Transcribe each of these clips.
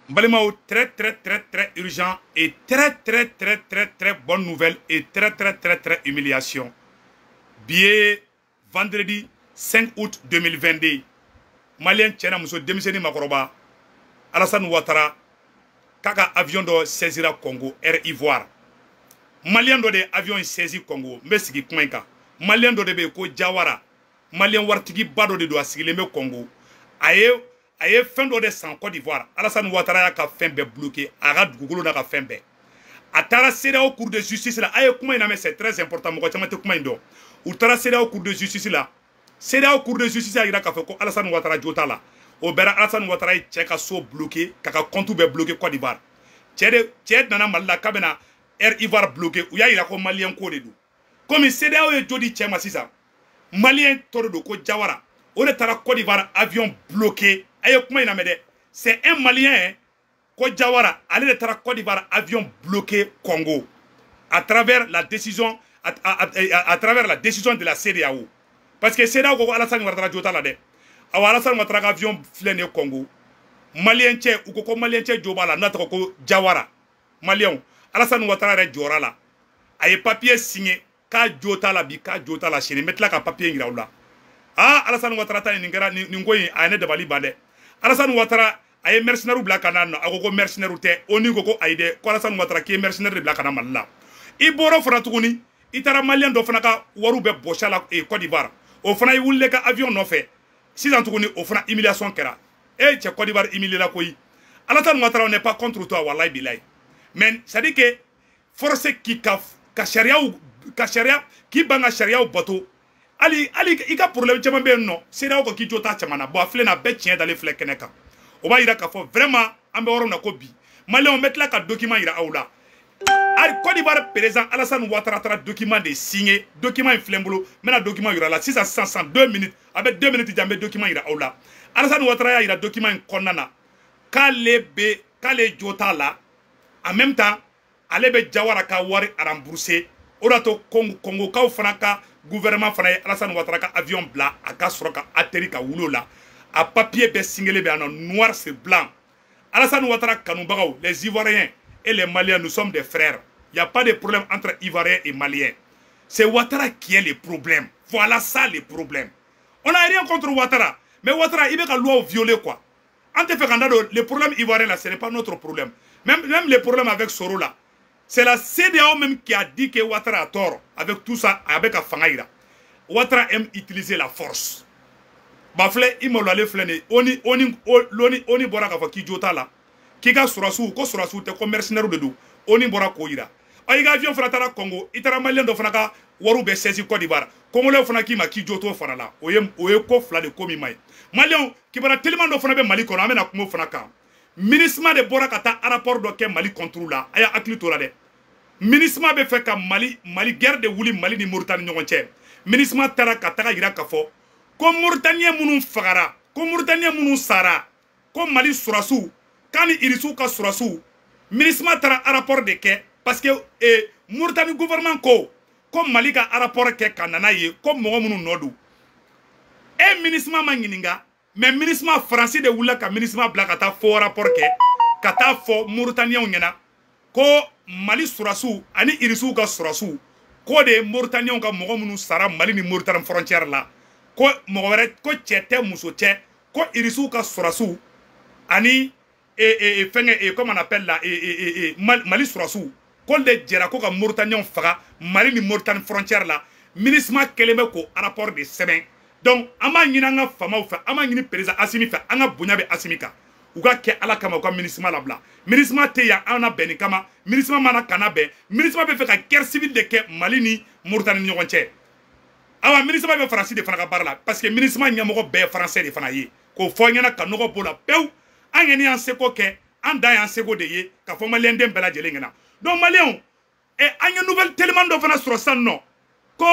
Mbalimao, très urgent et très bonne nouvelle et très humiliation. Billet vendredi 5 août 2022. Malien Tchena Mousso Demiseni Makoroba, Alassane Ouattara, Kaka avion de saisira Congo, Air Ivoire. Malien de avion saisi Congo, Messi Kouenka. Malien de Beko Jawara. Malien Wartigi Bado de Doasigileme Congo. Aye fin de sans Côte d'Ivoire. Alassane Ouattara a fin bloqué. Arad Google n'a fin bé. Atara sera au cours de justice là. Aye comment c'est très important. Moi tu comment indo. Utara sera au cours de justice là. Sera au cours de justice là. Il a fait ko Alassane Ouattara jota là. Au bera Alassane Ouattara est cheka so bloqué. Kaka compte be bloqué Côte d'Ivoire. Tchède nana malla kabena Air Ivoire bloqué. Ou ya il a ko malien ko de do. Comme sera au jodi tchema sisa. Malien toro do ko Jawara. On est à la Côte d'Ivoire avion bloqué. C'est un Malien, Kodjawara, allez de la Côte d'Ivoire, avion bloqué Congo, à travers la décision, à travers la décision de la CEDEAO. Parce que CEDEAO, Alassane Ouattara Jota là de, Alassane Ouattara avion fléné Congo, Malien tché ou Koko Malien tché Jobala, notre Koko Jawara, Malien, Alassane Ouattara est Jora là, aye papier signé, ka Jota là bi, ka Jota là chez mettre là ka papier là. Ah, Alassane Ouattara ta ningoyi ane de bali bande. Alassane Ouattara aye mercenaire bla kanano agogo mercenaire te oni gogo aide ko Alassane Ouattara ki mercenaire bla kana malla. I boro fana tuguni itara malien do fana ka waru be bochala e Côte d'Ivoire. O fana yi wulle ka avion no fe. Sisan tuguni o fana humiliation kera. E che Côte d'Ivoire humilié la koyi. Alassane Ouattara n'est pas contre toi wallahi billahi. Mais ça dit que force qui ka sharia qui banga sharia au bateau. Ali ika problème caman be non c'est là ko ki jota chamana bo afle na be tien dans les flèches keneka o ba ira ka fo vraiment ambe woro na ko bi malé on met là ka document ira aula al Côte d'Ivoire président Alassane Ouattara tra document de signé document inflembolo mena document ira là 602 minutes avec 2 minutes jambe document ira aula Alassane Ouattara ira document konana kale jota là en même temps ale be Jawara ka wari rembourser orato Congo ka franaka gouvernement fana Alassane Ouattara ka avion blanc a ka soroka atterri ka wulo la a papier be singelé be en noir sur blanc. Alassane Ouattara kanubagaw les Ivoiriens et les Maliens nous sommes des frères. Il y a pas de problème entre Ivoiriens et Maliens. C'est Ouattara qui est le problème. Voilà ça le problème. On n'a rien contre Ouattara, mais Ouattara il veut la loi violer quoi. En te fait le problème ivoirien là ce n'est pas notre problème. Même les problèmes avec Soro là. C'est la CEDEAO même qui a dit que Ouattara a tort avec tout ça, avec Afangaïra. Ouattara aime utiliser la force. Bafle, il m'a flâné. Oni bora ka ki jota la. Ki ka surasu, ko surasu te ko mercenaire de do. Oni bora ko ira. Ay ga avion fratara Congo, itara malien do fanaka waru be saisi Côte d'Ivoire. Congolais fana ki ma ki joto fana la. Oye ko fla de komi mai. Malien ki bara tellement do fana be Mali kono amena kumo fana ka. Ministre de bora kata rapport do ke Mali contrôle la aya akli to la de ministre be fait ka Mali guerre de wuli Mali ni Mauritanie ñonche ministre tara ka taga ira ka fo ko Mauritanie munu fagara ko Mauritanie munu sara ko Mali surasu kani irisu ka surasu ministre tara rapport de ke parce que Mauritanie gouvernement ko Mali ka rapport ke kanana ye ko mo munu nodu ministre ma ngininga mais ministre français de wula ka ministre bla kata fo rapport ke kata fo Mauritanien ngena ko Mali surasu ani irisu ka surasu ko de Mauritanien ka mogo munu sara Mali ni Mauritanie frontière la ko mogo were ko chete muso che ko irisu ka surasu ani fenge comment on appelle là Mali surasu ko de jera ko ka Mauritanien faga Mali ni Mauritanie frontière la ministre keleme ko rapport de semaine. Donc, ama ñina nga famaw fa ama ñini président Assimi fa anga bunya be Assimika uga ke ala kama ko ministre la bla ministre te ya ana beni kama ministre mana kana be ministre be fe ka guerre civile de ke Mali ni Mauritanie ñonche awa ministre be français de fana ka barla parce que ministre ñamogo be français de fana yi ko fo ñana kanogo bola pew angeni an seko ke an da yan seko de ye ka fo malien dem bela jele ngena donc malien anya nouvelle tellement do fana sur ça non ko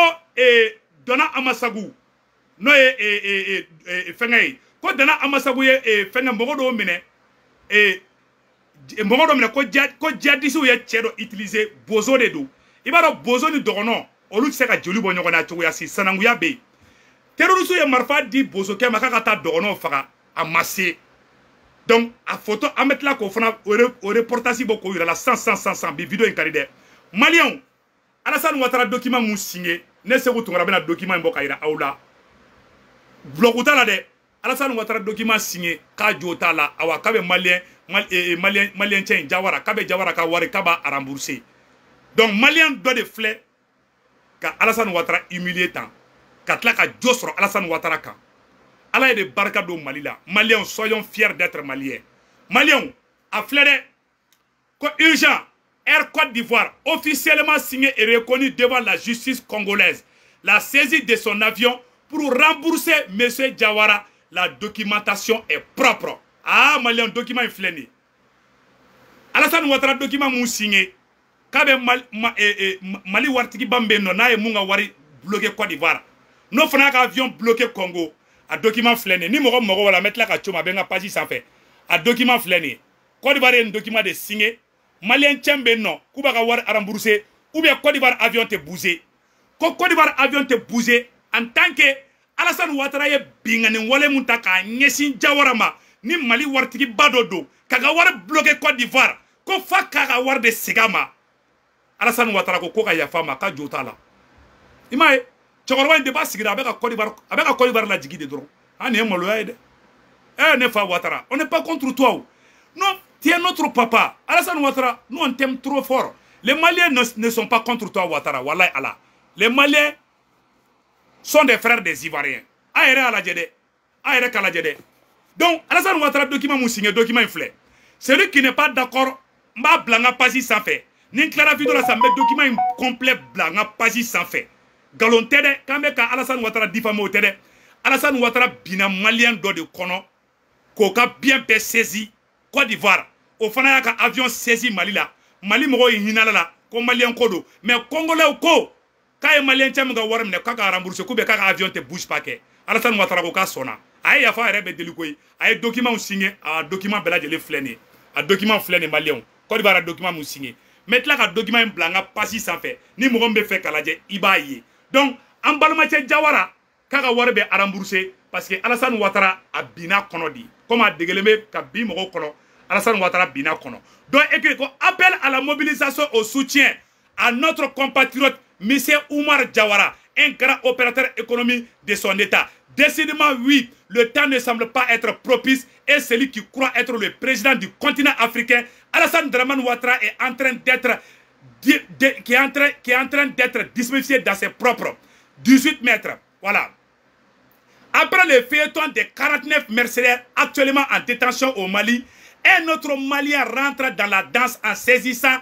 dona amasagu no fengay ko dana amasagu ye fenga mogo do mine ko jadisi ye chedo utiliser bozo de do ibaro bozo ni dogono olu se ka joli bo nyogona choya si sananguya be terroriste ye marfa di bozo ke makaka ta dogono faga amase Donc, à photo, à mettre là, qu'on fera au reportage, il y a la 100, vidéo incaride. Malien, Alassane Ouattara document mou signé, ne se retrouve à document inbokaïra aoula. Blokuta la de, Alassane Ouattara document signé, ka jota la, awa kabe malien tien Jawara, kabe Jawara ka wari kaba à rembourser. Donc, malien doit de flé, ka Alassane Ouattara humilié tant, ka tla ka josro Alassane Ouattara kan. Allah est de barka do Mali là. Maliens, soyons fiers d'être Maliens. Maliens, à flairé, urgent, Air Côte d'Ivoire, officiellement signé et reconnu devant la justice congolaise, la saisie de son avion pour rembourser M. Jawara. La documentation est propre. Ah, Maliens, document est fléné. Alassane Ouattara, document mou signé. Kabe Mali Wartiki Bambe, non, na e munga wari bloqué Côte d'Ivoire. Non, fana avion bloqué Congo. A document fléné ni mogo wala mettre la ka choma benga page sans fait a document fléné Côte d'Ivoire un document de signé malien tchembe non kuba ka war rembourser ou bien Côte d'Ivoire avion te bougé Côte d'Ivoire avion te bougé en tant que Alassane Ouattara ye bingani wale muntaka nyesin Jawarama ni Mali wartiki badodo kaga war bloqué Côte d'Ivoire ko fa kaga war de sigama Alassane Ouattara ko ka yafama ka jota la imaye Tchokorwa ne pas signer avec la Côte d'Ivoire la djigi de drone. Ah, n'est pas ne fa Ouattara. On n'est pas contre toi. Non, tu es notre papa. Alassane Ouattara, nous on t'aime trop fort. Les Maliens ne sont pas contre toi, Ouattara. Wallahi Allah. Les Maliens sont des frères des Ivoiriens. Aïre à la djede. Aïre à la djede. Donc, Alassane Ouattara, document mou signé, document inflé. Celui qui n'est pas d'accord, m'a blanga pasi sans fait. Nin clara vidéo la sa met document complet blanga pasi sans fait. Galon tede, quand même Alassane Ouattara diffamé au tede, Alassane Ouattara bina malien do de kono, koka bien pe saisi, Côte d'Ivoire, au fana ka avion saisi Mali la, Mali moro hinala la, ko malien kodo, mais Congolais ou ko, ka malien tiem ga waram ne kaka rembourser, kube kaka avion te bouge pas ke, Alassane Ouattara ko ka sona, aye ya fa rebe delikoy, aye document signé, a document belage le fléné, a document fléné malien, Côte d'Ivoire a document signé, mettre là ka document blanga pasi sans fait, ni mogombe fait kalaje ibaye. Donc, en balmache Jawara, kaga warbe a remboursé parce que Alassane Ouattara a bina kono di. Comme a dégueulé ka bi moko kono, Alassane Ouattara bina kono. Donc, écrit qu'on appelle à la mobilisation au soutien à notre compatriote M. Oumar Jawara, un grand opérateur économique de son État. Décidément, oui, le temps ne semble pas être propice et celui qui croit être le président du continent africain, Alassane Dramane Ouattara, est en train d'être qui est en train d'être dismissé dans ses propres 18 mètres. Voilà. Après le feuilleton des 49 mercenaires actuellement en détention au Mali, un autre Malien rentre dans la danse en saisissant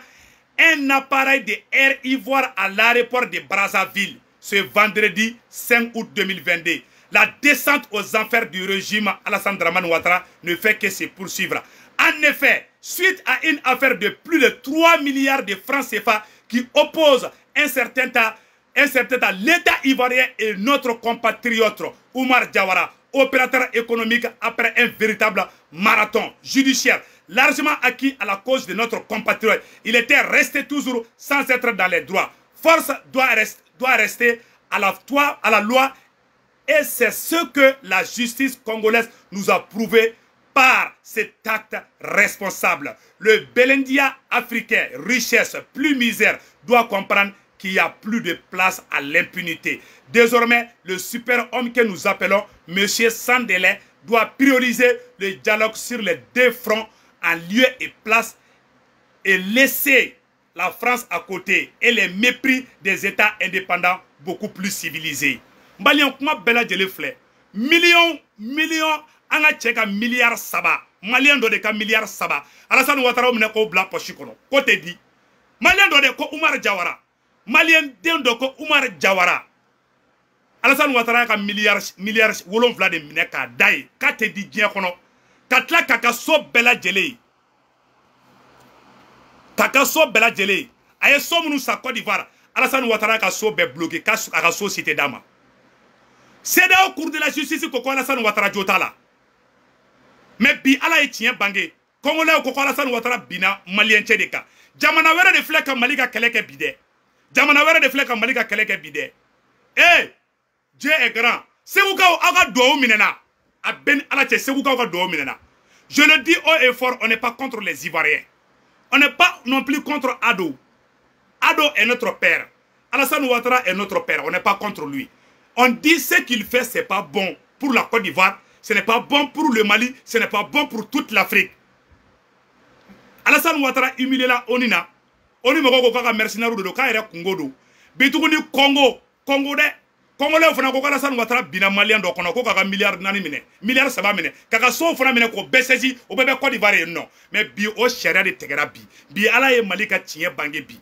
un appareil de Air Ivoire à l'aéroport de Brazzaville ce vendredi 5 août 2022. La descente aux enfers du régime Alassane Dramane Ouattara ne fait que se poursuivre. En effet, suite à une affaire de plus de 3 milliards de francs CFA qui oppose un certain temps l'État ivoirien et notre compatriote Oumar Jawara, opérateur économique après un véritable marathon judiciaire largement acquis à la cause de notre compatriote. Il était resté toujours sans être dans les droits. Force doit rester à la loi et c'est ce que la justice congolaise nous a prouvé par cet acte responsable. Le Belendia africain, richesse plus misère, doit comprendre qu'il n'y a plus de place à l'impunité. Désormais, le super-homme que nous appelons M. Sandélé doit prioriser le dialogue sur les deux fronts en lieu et place et laisser la France à côté et les mépris des États indépendants beaucoup plus civilisés. Malien, comment bela de flé millions, anga cheka milliards saba. Malien do de ka milliards saba. Alassane Ouattara mne ko bla pochi kono. Ko te di. Malien do de ko Oumar Jawara. Malien den do ko Oumar Jawara. Alassane Ouattara ka milliards wolon vla de mne ka dai. Ka te di dien kono. Katla kaka so bela jele. Kaka so bela jele. Aye so munu sa Côte d'Ivoire. Alassane Ouattara ka so be bloqué. Ka so cité dama. C'est au cours de la justice que Alassane Ouattara jota là. Mais bi ala e tien bangé. Congolais ko Alassane Ouattara bina malien tchedeka. Jamana wera de fleka malika keleke bide. Jamana wera de fleka malika keleke bide. Eh, Dieu est grand. C'est où ka aga do minena. A ben ala tche c'est où ka do minena. Je le dis haut et fort, on n'est pas contre les Ivoiriens. On n'est pas non plus contre Ado. Ado est notre père. Alassane Ouattara est notre père. On n'est pas contre lui. On dit ce qu'il fait, ce n'est pas bon pour la Côte d'Ivoire. Ce n'est pas bon pour le Mali. Ce n'est pas bon pour toute l'Afrique. Alassane Ouattara humilié la Onina. Oni moko kaka mercenaire de ka ere Congo do. Bituguni Congo, Congo de. Congolais fana ko Alassane Ouattara bina malien do kono ko kaka milliard nani mine. Milliard saba mine. Kaka so fana mine ko besesi o bebe Côte d'Ivoire non. Mais bi o sharia de tegera bi. Bi ala ye Malika tiye bange bi.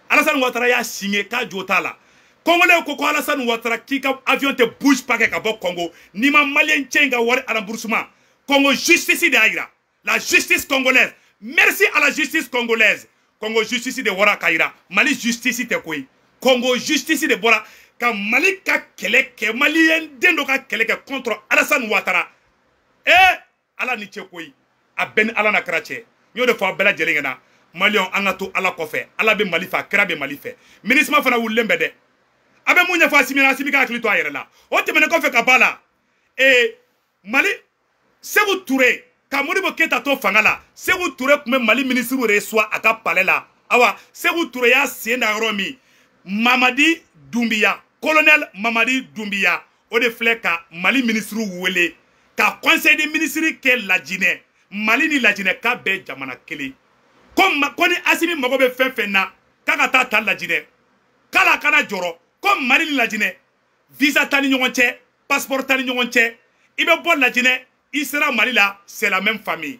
Alassane Ouattara ya signé ka jota la. Congolais ko Alassane Ouattara ki ka avion te bouge pas ka bo Congo. Ni ma malien tchenga wari à remboursement. Congo justice de Aïra. La justice congolaise. Merci à la justice congolaise. Congo justice de Wara Kaira. Mali justice te koi. Congo justice de Bora. Ka Mali ka keleke. Malien dendo ka keleke contre Alassane Ouattara. Ala ni che koi. A ben ala na krache. Nyo de fa bela jelengena. Malion angato ala kofe. Ala be Mali fa. Kra be Mali fe. Ministre fana wulembe de. Abe mounya fa simina simika klito ayere la. O te mene kofe kabala. Mali. Sekou Touré. Ka Modibo Keita to fangala. Sekou Touré kume Mali ministre reçoit aka palais la. Awa, Sekou Touré ya siena romi. Mamadi Doumbia, colonel Mamadi Doumbia, o de flè ka Mali ministre wele. Ka conseil de ministre ke la Guinée. Mali ni la Guinée ka be jamana kele. Koni Assimi mago be fen na. Kaka ta la Guinée. Kala kana joro. Comme Mali ni la Guinée. Visa tani ɲɔgɔn cɛ, passeport tani ɲɔgɔn cɛ. Ibe bɔ la Guinée. Il sera Mali là, c'est la même famille.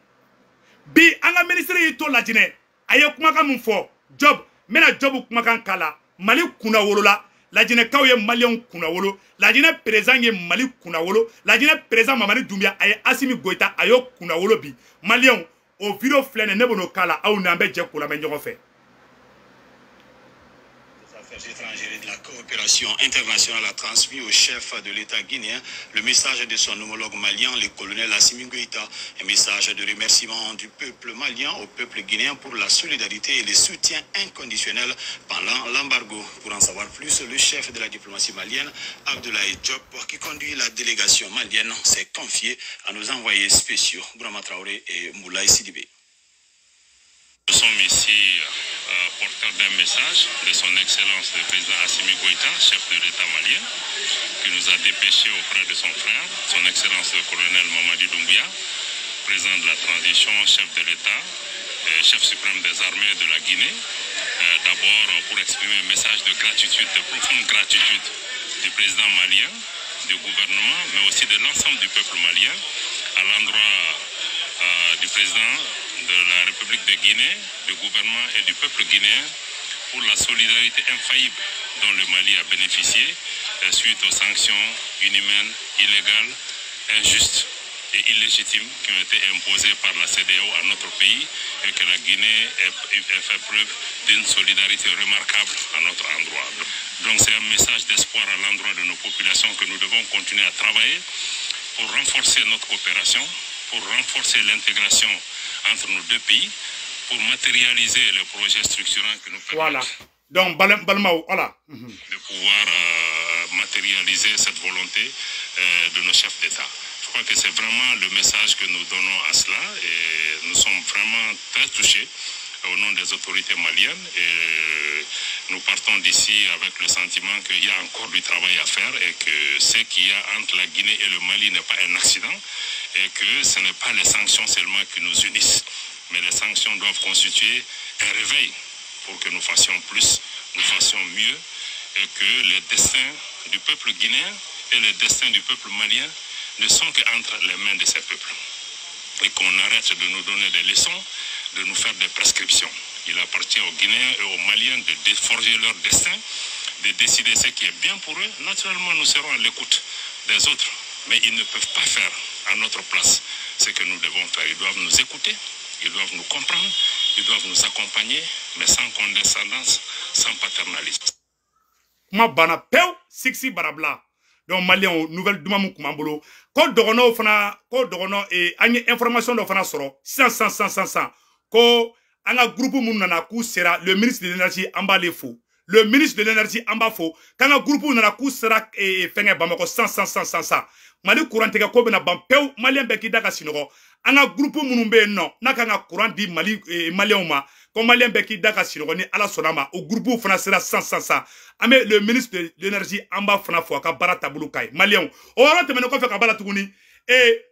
Bi, anga ministre yito la Guinée. Aye kumaka mfo. Job, mena job kumakan kala. Mali kuna wolo la. La Guinée kaw ye Malien kuna wolo. La Guinée présent ye Mali kuna wolo. La Guinée présent Mamadi Doumbia aye Assimi Goïta ayo kuna wolo bi. Malien, au vidéo flène nebono kala. Aou nambe djek kula men ɲɔgɔn fɛ. Étrangers et de la coopération internationale a transmis au chef de l'État guinéen le message de son homologue malien, le colonel Assimi Goïta, un message de remerciement du peuple malien au peuple guinéen pour la solidarité et le soutien inconditionnel pendant l'embargo. Pour en savoir plus, le chef de la diplomatie malienne, Abdoulaye Diop, qui conduit la délégation malienne, s'est confié à nos envoyés spéciaux, Bourama Traoré et Moulay Sidibé. Nous sommes ici porteurs d'un message de son Excellence le président Assimi Goïta, chef de l'État malien, qui nous a dépêché auprès de son frère, son Excellence le colonel Mamadi Doumbia, président de la transition, chef de l'État, chef suprême des armées de la Guinée, d'abord pour exprimer un message de gratitude, de profonde gratitude du président malien, du gouvernement, mais aussi de l'ensemble du peuple malien, à l'endroit du président de la République de Guinée, du gouvernement et du peuple guinéen pour la solidarité infaillible dont le Mali a bénéficié suite aux sanctions inhumaines, illégales, injustes et illégitimes qui ont été imposées par la CEDEAO à notre pays et que la Guinée ait fait preuve d'une solidarité remarquable à notre endroit. Donc c'est un message d'espoir à l'endroit de nos populations que nous devons continuer à travailler pour renforcer notre coopération, pour renforcer l'intégration entre nos deux pays, pour matérialiser les projets structurants que nous permettent. Voilà. Donc, voilà. De pouvoir matérialiser cette volonté de nos chefs d'État. Je crois que c'est vraiment le message que nous donnons à cela et nous sommes vraiment très touchés au nom des autorités maliennes et nous partons d'ici avec le sentiment qu'il y a encore du travail à faire et que ce qu'il y a entre la Guinée et le Mali n'est pas un accident et que ce n'est pas les sanctions seulement qui nous unissent, mais les sanctions doivent constituer un réveil pour que nous fassions plus, nous fassions mieux et que les destins du peuple guinéen et les destins du peuple malien ne sont qu'entre les mains de ces peuples et qu'on arrête de nous donner des leçons, de nous faire des prescriptions. Il appartient aux Guinéens et aux Maliens de forger leur destin, de décider ce qui est bien pour eux. Naturellement, nous serons à l'écoute des autres, mais ils ne peuvent pas faire à notre place ce que nous devons faire. Ils doivent nous écouter, ils doivent nous comprendre, ils doivent nous accompagner, mais sans condescendance, sans paternalisme. Ma bana peu, sixi barabla. Donc Malien nouvelle dumamu kumambolo. Ko dogono fana, ko dogono et anye information do fana soro 100. Ko anga groupe mun nana ku sera le ministre de l'énergie amba le fou. Le ministre de l'énergie amba fou. Kanga groupe nana ku sera e fenge bamako 100. Mali courant tega ko bena bampeu Malien beki daga sinogo. anga groupe munumbe non na kanga courant di Mali malien ma comme malien be ki daka sirogoni ala sonama au groupe fana sera sans ame le ministre de l'énergie amba fana fo ka barata bulu kay malien o wara te meno ko fe ka bala tuguni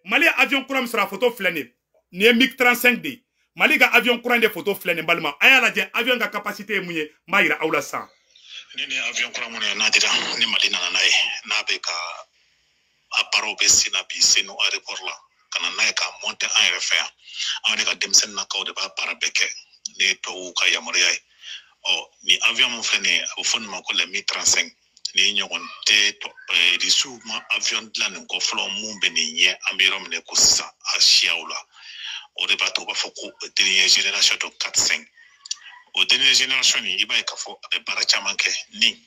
Mali avion courant sera photo flene ni MiG 35D Mali ga avion courant de photo flene balma aya la je avion ga capacité munye mayira awla sa ni avion courant mun na dira ni Mali na nae na be ka aparo be sina bi seno aéroport la kana nae ka monter en refaire on ka demsen na ka de ba parabeke ni to ka yamoriya ni avion mon frene au fond ma ko le Mi 35 ni nyogon te to risu ma avion de la ko flo mun be ni nye amirom ne ko sa a shiaula o de ba to ba foko dernière génération to 4-5 au dernière génération ni iba ka fo be barachamanke ni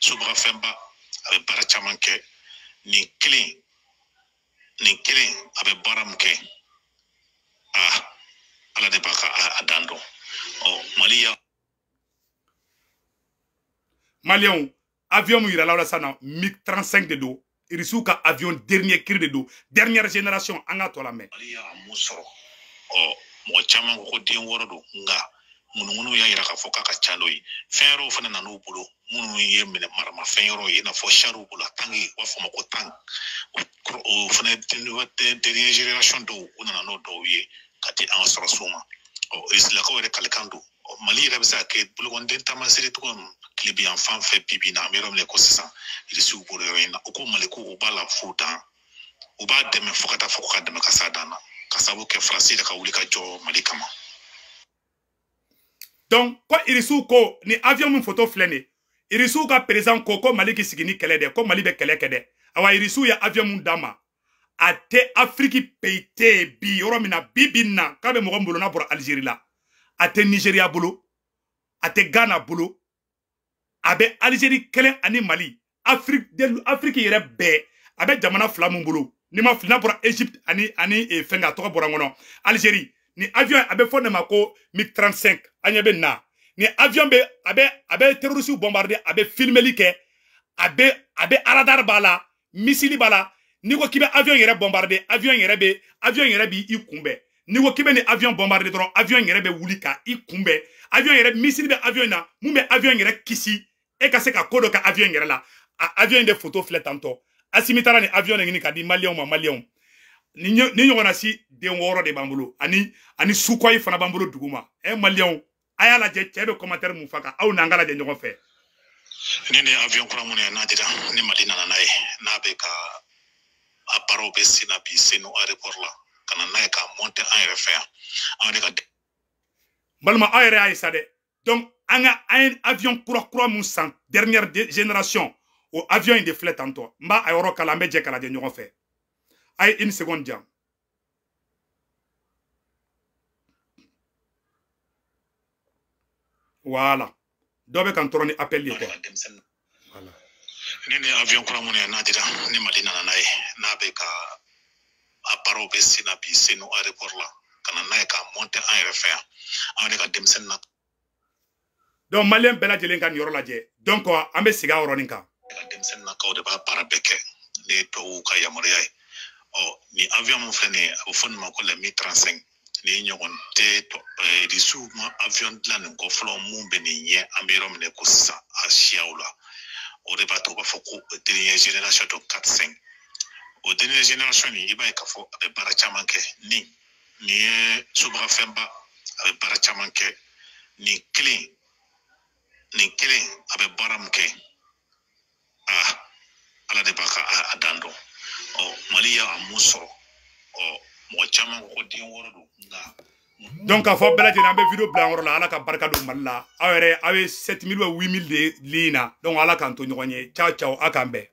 subra femba be barachamanke ni clean abe baramke ala de baka adando Malia Malien avion ira la sana MiG 35 de do irisuka avion dernier cri de do dernière génération anga to la main Malia musoro mo chama ko din worodo nga munu ya ira ka foka ka chaloi fero fana na no bulo munu ye mele marama fero ye na fo sharu bulo tangi wa fo mako tang o fana dernière génération do una no do ye kati an soro suma isla ko re kalkando Mali rebsa ke bulgon den tamasiri to klibi en fan fait bibi na merom le ko sisan irisu buru reina ko Mali ko bala futa o ba de me fokata foka de me kasadana kasabu ke frasi de ka wuli ka jo Mali kama donc ko irisu ko ni avion mun photo flene irisu ka président ko Mali ki sigini kele de ko Mali be kele kede awa irisu ya avion mun dama ate Afrique peite bi yoro mina bibina kabe mo ngolo na bor Algérie la ate Nigeria bolo ate Ghana bolo abe Algérie kelen ani Mali Afrique yere be abe jamana flamu bolo ni ma flina bor Egypte ani fenga to bor ngono Algérie ni avion abe fonde mako MiG 35 anyebe na ni avion be abe terroriste bombarder abe filmeli ke abe radar bala missile bala ni ko kibe avion yere bombarder avion yere bi i kumbe ni ko kibe ni avion bombarder dron avion yere be wulika i kumbe avion yere missile be avion na mumbe avion yere kisi e ka se ka kodo ka avion yere la avion de photo flet tanto asimitara ni avion ngini ka di malien ni nyongona si de woro de bambulo ani sukoy fana bambulo duguma malien aya la je chebe commentaire mu faka au nangala de nyogo fe ni avion kura mun na dira ni Mali na nae na be ka aparo be sina bi seno aéroport la kana nae ka monter en refaire on ka balma aéré ay sade donc anga un avion kura mun san dernière génération au avion de flet tanto mba ayoro kala mbe je kala de nyogo fe ay une seconde jam voilà dobe kan toroni appel li ko voilà ni avion kura mun na dira ni Mali na nae na be ka aparo be sina bi seno aéroport la kana nae ka monter en refaire on ka demsen na donc malien bela jelen kan yoro la je donc ambe siga oronin ka demsen na ka de ba parabeke ni to ka yamoriya ni avion mon frère au fond ma ko le Mi 35 ni nyogon te to risu ma avion de la ko flo mun be ni nye amirom ne ko sa a shiaula o de ba to ba foko dernière génération to 4-5 au dernière génération ni iba ka fo be barachamanke ni subra femba be barachamanke ni clean abe baramke ala de baka adando Malia amusoro mo chama ko din worodo nga donc a fo bela jena be video bla ngoro la ala ka barka do malla awere awe 7000 ou 8000 de lina donc ala kan to nyogonye ciao akambe